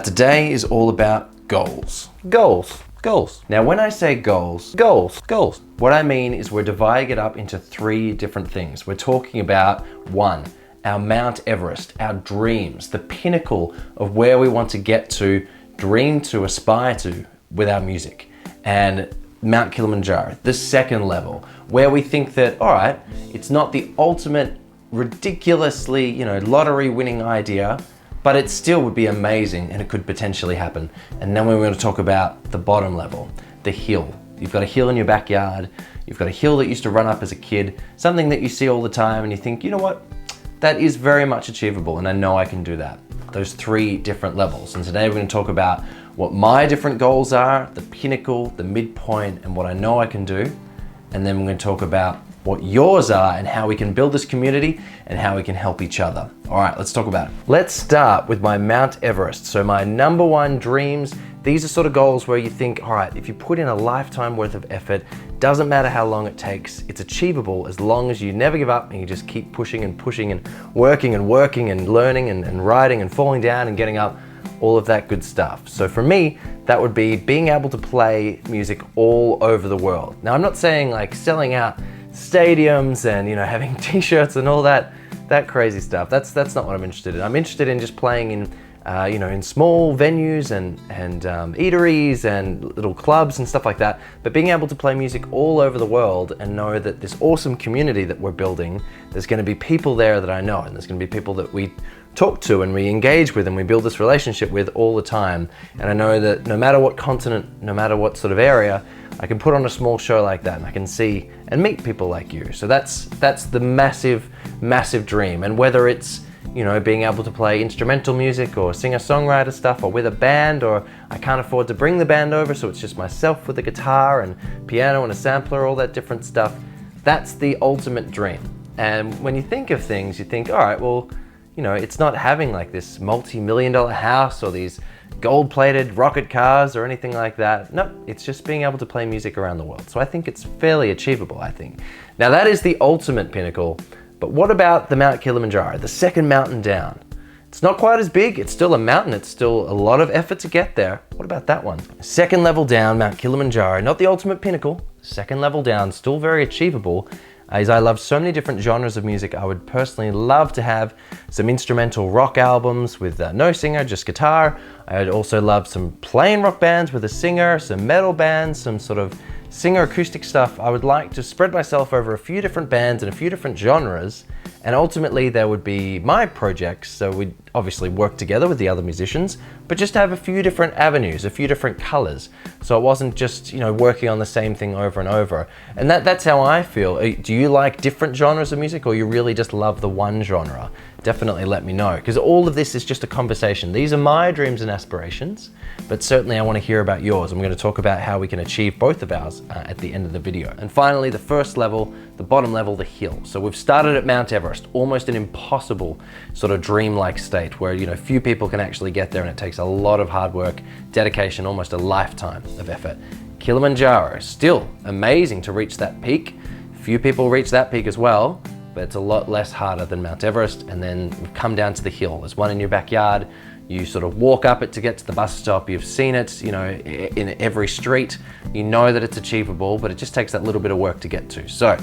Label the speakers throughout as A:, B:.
A: today is all about goals. Goals. Now when I say goals, what I mean is we're dividing it up into 3 different things. We're talking about 1, our Mount Everest, our dreams, the pinnacle of where we want to get to, dream to, aspire to with our music. And Mount Kilimanjaro, the second level, where we think that, all right, it's not the ultimate ridiculously, lottery winning idea, but it still would be amazing and it could potentially happen. And then we're going to talk about the bottom level, the hill. You've got a hill in your backyard. You've got a hill that you used to run up as a kid, something that you see all the time and you think, you know what, that is very much achievable and I know I can do that. Those 3 different levels. And today we're going to talk about what my different goals are, the pinnacle, the midpoint, and what I know I can do. And then we're going to talk about what yours are and how we can build this community and how we can help each other. All right, let's talk about it. Let's start with my Mount Everest. So my number 1 dreams, these are sort of goals where you think, all right, if you put in a lifetime worth of effort, doesn't matter how long it takes, it's achievable as long as you never give up and you just keep pushing and working and learning and writing and falling down and getting up, all of that good stuff. So for me, that would be being able to play music all over the world. Now I'm not saying like selling out stadiums and having t-shirts and all that crazy stuff. That's not what I'm interested in. I'm interested in just playing in in small venues and eateries and little clubs and stuff like that, but being able to play music all over the world and know that this awesome community that we're building, there's going to be people there that I know, and there's going to be people that we talk to and we engage with and we build this relationship with all the time. And I know that no matter what continent, no matter what sort of area, I can put on a small show like that and I can see and meet people like you. So that's the massive dream. And whether it's being able to play instrumental music or singer-songwriter stuff or with a band, or I can't afford to bring the band over, so it's just myself with a guitar and piano and a sampler, all that different stuff, that's the ultimate dream. And when you think of things, you think, all right, well, it's not having like this multi-million-dollar house or these gold-plated rocket cars or anything like that. No, it's just being able to play music around the world. So I think it's fairly achievable, I think. Now that is the ultimate pinnacle, but what about the Mount Kilimanjaro, the second mountain down? It's not quite as big, it's still a mountain, it's still a lot of effort to get there. What about that one? Second level down, Mount Kilimanjaro, not the ultimate pinnacle, second level down, still very achievable. As I love so many different genres of music, I would personally love to have some instrumental rock albums with no singer, just guitar. I'd also love some plain rock bands with a singer, some metal bands, some sort of singer acoustic stuff. I would like to spread myself over a few different bands and a few different genres, and ultimately there would be my projects, so we'd obviously work together with the other musicians, but just have a few different avenues, a few different colors, so it wasn't just working on the same thing over and over. And that's how I feel. Do you like different genres of music, or you really just love the one genre? Definitely let me know, because all of this is just a conversation. These are my dreams and aspirations, but certainly I want to hear about yours. I'm going to talk about how we can achieve both of ours at the end of the video. And finally, the first level, the bottom level, the hill. So we've started at Mount Everest, almost an impossible sort of dreamlike state where few people can actually get there, and it takes a lot of hard work, dedication, almost a lifetime of effort. Kilimanjaro, still amazing to reach that peak. Few people reach that peak as well, but it's a lot less harder than Mount Everest. And then we've come down to the hill. There's one in your backyard. You sort of walk up it to get to the bus stop. You've seen it, in every street. You know that it's achievable, but it just takes that little bit of work to get to. So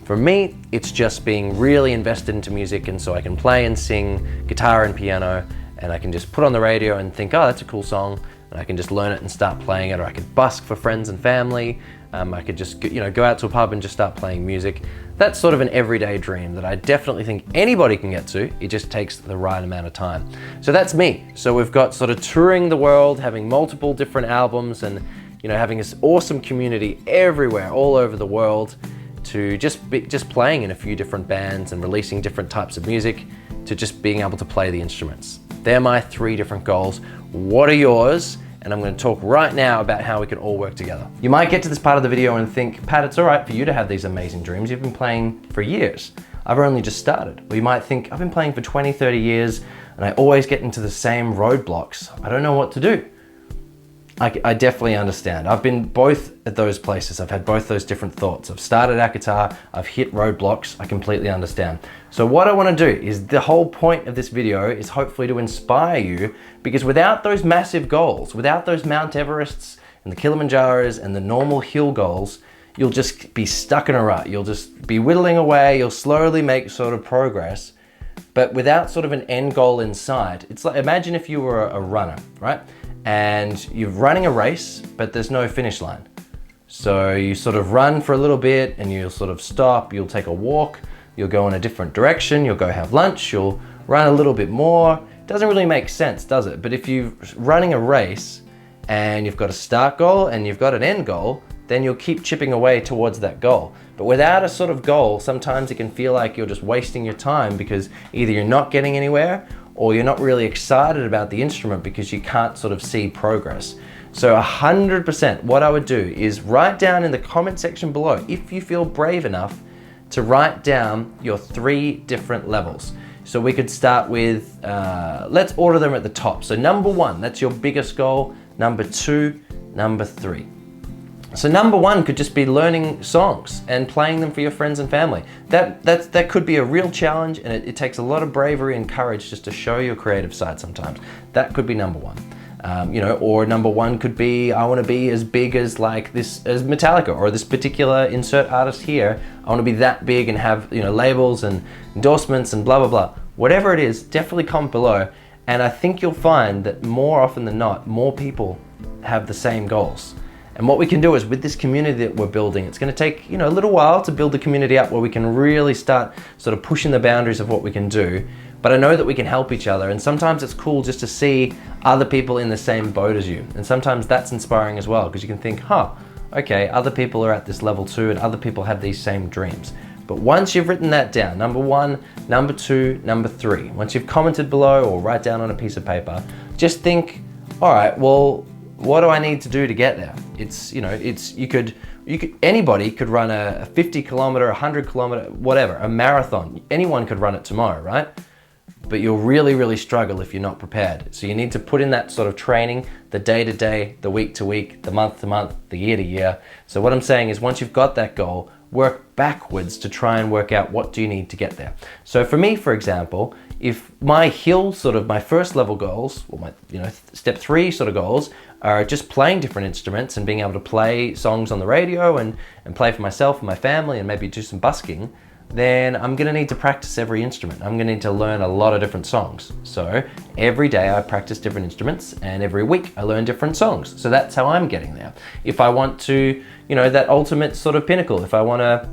A: for me, it's just being really invested into music, and so I can play and sing guitar and piano, and I can just put on the radio and think, oh, that's a cool song, and I can just learn it and start playing it, or I could busk for friends and family. I could just go out to a pub and just start playing music. That's sort of an everyday dream that I definitely think anybody can get to. It just takes the right amount of time. So that's me. So we've got sort of touring the world, having multiple different albums, and having this awesome community everywhere, all over the world, to just playing in a few different bands and releasing different types of music, to just being able to play the instruments. They're my 3 different goals. What are yours? And I'm going to talk right now about how we can all work together. You might get to this part of the video and think, Pat, it's all right for you to have these amazing dreams. You've been playing for years. I've only just started. Or you might think, I've been playing for 20, 30 years and I always get into the same roadblocks. I don't know what to do. I definitely understand. I've been both at those places. I've had both those different thoughts. I've started at guitar, I've hit roadblocks. I completely understand. So what I want to do is, the whole point of this video is hopefully to inspire you, because without those massive goals, without those Mount Everests and the Kilimanjaros and the normal hill goals, you'll just be stuck in a rut. You'll just be whittling away. You'll slowly make sort of progress, but without sort of an end goal in sight. It's like, imagine if you were a runner, right? And you're running a race, but there's no finish line. So you sort of run for a little bit and you'll sort of stop, you'll take a walk, you'll go in a different direction, you'll go have lunch, you'll run a little bit more. It doesn't really make sense, does it? But if you're running a race and you've got a start goal and you've got an end goal, then you'll keep chipping away towards that goal. But without a sort of goal, sometimes it can feel like you're just wasting your time, because either you're not getting anywhere or you're not really excited about the instrument because you can't sort of see progress. So 100% what I would do is write down in the comment section below, if you feel brave enough, to write down your 3 different levels. So we could start with, let's order them at the top. So number 1, that's your biggest goal. Number 2, number 3. So number 1 could just be learning songs and playing them for your friends and family. That could be a real challenge, and it takes a lot of bravery and courage just to show your creative side sometimes. That could be number 1. Or number 1 could be, I want to be as big as as Metallica, or this particular insert artist here. I want to be that big and have, labels and endorsements and blah, blah, blah. Whatever it is, definitely comment below. And I think you'll find that more often than not, more people have the same goals. And what we can do is, with this community that we're building, it's going to take, a little while to build the community up where we can really start sort of pushing the boundaries of what we can do. But I know that we can help each other, and sometimes it's cool just to see other people in the same boat as you. And sometimes that's inspiring as well, because you can think, okay, other people are at this level too, and other people have these same dreams. But once you've written that down, number 1, number 2, number 3, once you've commented below or write down on a piece of paper, just think, all right, well, what do I need to do to get there? Anybody could run a 50 kilometer, 100 kilometer, whatever, a marathon. Anyone could run it tomorrow, right? But you'll really, really struggle if you're not prepared. So you need to put in that sort of training, the day to day, the week to week, the month to month, the year to year. So what I'm saying is, once you've got that goal, work backwards to try and work out what do you need to get there. So for me, for example, if my my first level goals, or my step 3 sort of goals, are just playing different instruments and being able to play songs on the radio and play for myself and my family and maybe do some busking, then I'm gonna need to practice every instrument. I'm gonna need to learn a lot of different songs. So every day I practice different instruments, and every week I learn different songs. So that's how I'm getting there. If I want to, that ultimate sort of pinnacle, if I wanna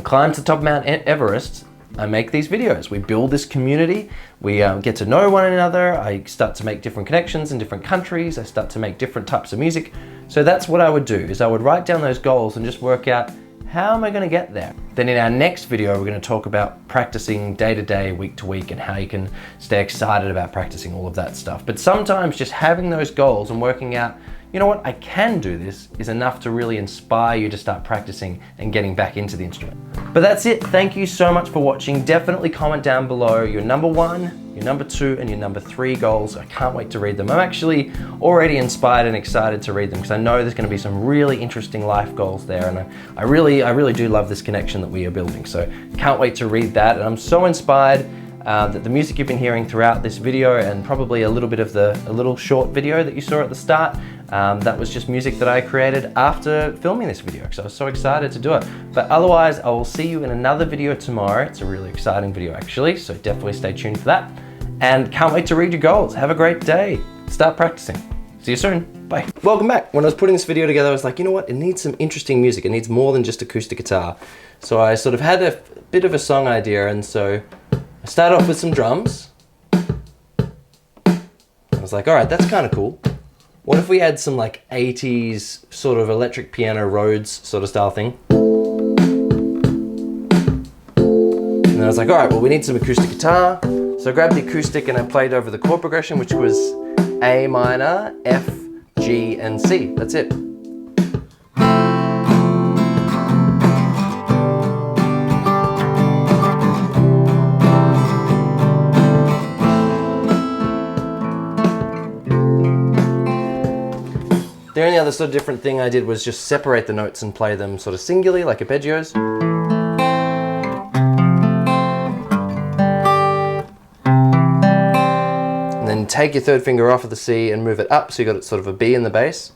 A: climb to the top of Mount Everest, I make these videos. We build this community. We get to know one another. I start to make different connections in different countries. I start to make different types of music. So that's what I would do, is I would write down those goals and just work out, how am I going to get there? Then in our next video, we're going to talk about practicing day to day, week to week, and how you can stay excited about practicing all of that stuff. But sometimes just having those goals and working out, I can do this, is enough to really inspire you to start practicing and getting back into the instrument. But that's it. Thank you so much for watching. Definitely comment down below your number 1, your number 2, and your number 3 goals. I can't wait to read them. I'm actually already inspired and excited to read them, because I know there's going to be some really interesting life goals there, and I really do love this connection that we are building. So can't wait to read that, and I'm so inspired that the music you've been hearing throughout this video, and probably a little bit of a little short video that you saw at the start, that was just music that I created after filming this video, because I was so excited to do it. But otherwise, I will see you in another video tomorrow. It's a really exciting video actually, so definitely stay tuned for that. And can't wait to read your goals. Have a great day. Start practicing. See you soon. Bye. Welcome back. When I was putting this video together, I was like, it needs some interesting music. It needs more than just acoustic guitar. So I sort of had a bit of a song idea, and so I started off with some drums. I was like, all right, that's kind of cool. What if we had some 80s sort of electric piano Rhodes sort of style thing? And then I was like, all right, well, we need some acoustic guitar. So I grabbed the acoustic and I played over the chord progression, which was A minor, F, G, and C. That's it. The only other sort of different thing I did was just separate the notes and play them sort of singularly, like arpeggios. And then take your third finger off of the C and move it up, so you got sort of a B in the bass.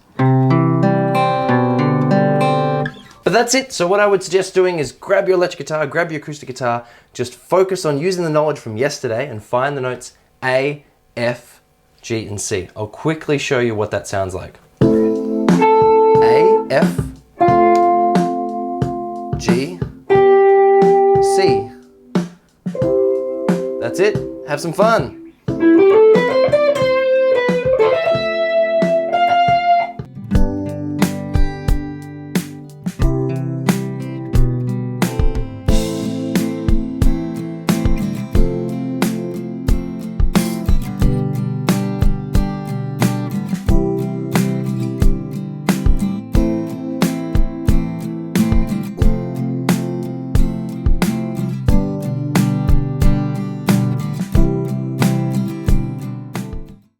A: But that's it. So what I would suggest doing is grab your electric guitar, grab your acoustic guitar, just focus on using the knowledge from yesterday and find the notes A, F, G, and C. I'll quickly show you what that sounds like. A, F, G, C. That's it. Have some fun.